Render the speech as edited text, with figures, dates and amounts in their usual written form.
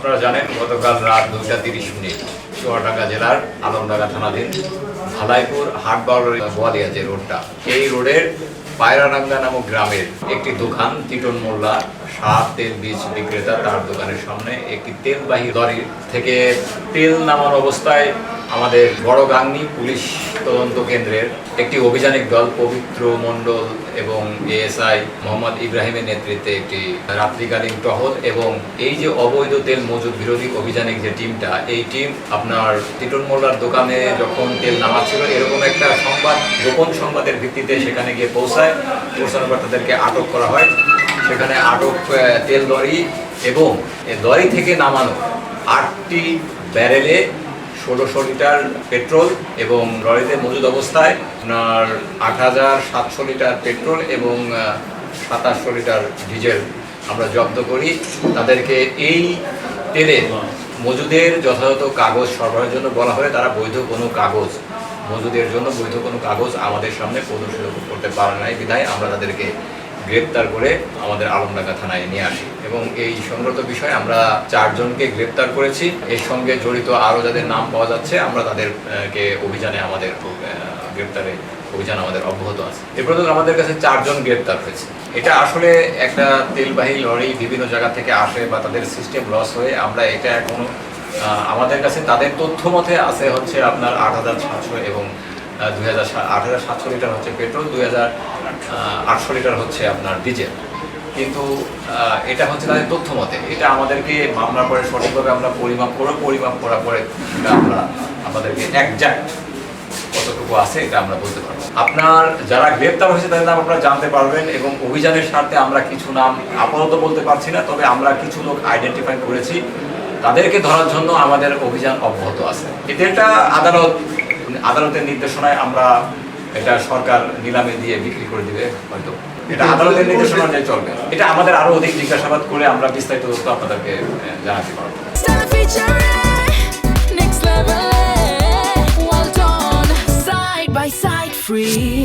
আপনারা জানেন গতকাল রাত 2:30 চুয়াডাঙ্গা জেলার আলমডাঙ্গা থানাধীন ভালাইপুর হাটবাউল বোয়ালিয়া যে রোডটা, এই রোডের পায়রাডাঙ্গা নামক গ্রামের একটি দোকান তিটন মোল্লা সার তেল বীজ বিক্রেতা, তার দোকানের সামনে একটি তেলবাহী লরি থেকে তেল নামার অবস্থায় আমাদের বড় গাংনী পুলিশ তদন্ত কেন্দ্রের একটি অভিযানিক দল পবিত্র মণ্ডল এবং এএসআই মোহাম্মদ ইব্রাহিমের নেতৃত্বে একটি রাত্রিকালীন টহল এবং এই যে অবৈধ তেল মজুদ বিরোধী অভিযানিক যে টিমটা, এই টিম আপনার তিটন মোল্লার দোকানে যখন তেল নামাচ্ছিল এরকম একটা গোপন সংবাদের ভিত্তিতে সেখানে গিয়ে পৌঁছানোর পর তাদেরকে আটক করা হয়। সেখানে আটক তেল লরি এবং লরি থেকে নামানো 8টি ব্যারেলে 1600 লিটার পেট্রোল এবং লরিতে মজুদ অবস্থায় আপনার 8700 লিটার পেট্রোল এবং 2700 লিটার ডিজেল আমরা জব্দ করি। তাদেরকে এই তেলের মজুদের যথাযথ কাগজ সরবরাহের জন্য বলা হয়। তারা মজুদের জন্য বৈধ কোনো কাগজ আমাদের সামনে প্রদর্শিত করতে পারে নাই বিধায় আমরা তাদেরকে গ্রেপ্তার করে আমাদের আলমডাঙ্গা থানায় নিয়ে আসি এবং এই সংগত বিষয়ে আমরা 4 জনকে গ্রেপ্তার করেছি। এর সঙ্গে জড়িত আরও যাদের নাম পাওয়া যাচ্ছে আমরা তাদেরকে গ্রেপ্তারে অভিযান আমাদের অব্যাহত আছে। এ পর্যন্ত আমাদের কাছে 4 জন গ্রেপ্তার হয়েছে। এটা আসলে একটা তেলবাহী লরি বিভিন্ন জায়গা থেকে আসে বা তাদের সিস্টেম লস হয়ে আমরা এটা এখনো আমাদের কাছে তাদের তথ্য মতে আছে হচ্ছে আপনার 8700 এবং 8700 লিটার হচ্ছে পেট্রোল, 2800 লিটার হচ্ছে আপনার ডিজেল। কিন্তু এটা হচ্ছে তাদের তথ্য মতে। এটা আমাদেরকে মামলা পরে সঠিকভাবে আমরা পরিমাপ করার পরে আমরা আমাদেরকে একজ্যাক্ট কতটুকু আছে এটা আমরা বলতে পারবো। আপনার যারা গ্রেপ্তার হয়েছে তাদের নাম আপনারা জানতে পারবেন এবং অভিযানের স্বার্থে আমরা কিছু নাম আপাতত বলতে পারছি না, তবে আমরা কিছু লোক আইডেন্টিফাই করেছি। তাদেরকে ধরার জন্য আমাদের অভিযান অব্যাহত আছে। এটা আদালতের নির্দেশনায় আমরা এটা সরকার নিলামে দিয়ে বিক্রি করে দিবে, হয়তো এটা আদালতের নির্দেশনা অনুযায়ী চলবে। এটা আমাদের আরো অধিক জিজ্ঞাসাবাদ করে আমরা বিস্তারিত তথ্য আপনাদেরকে জানাতে পারবো। Free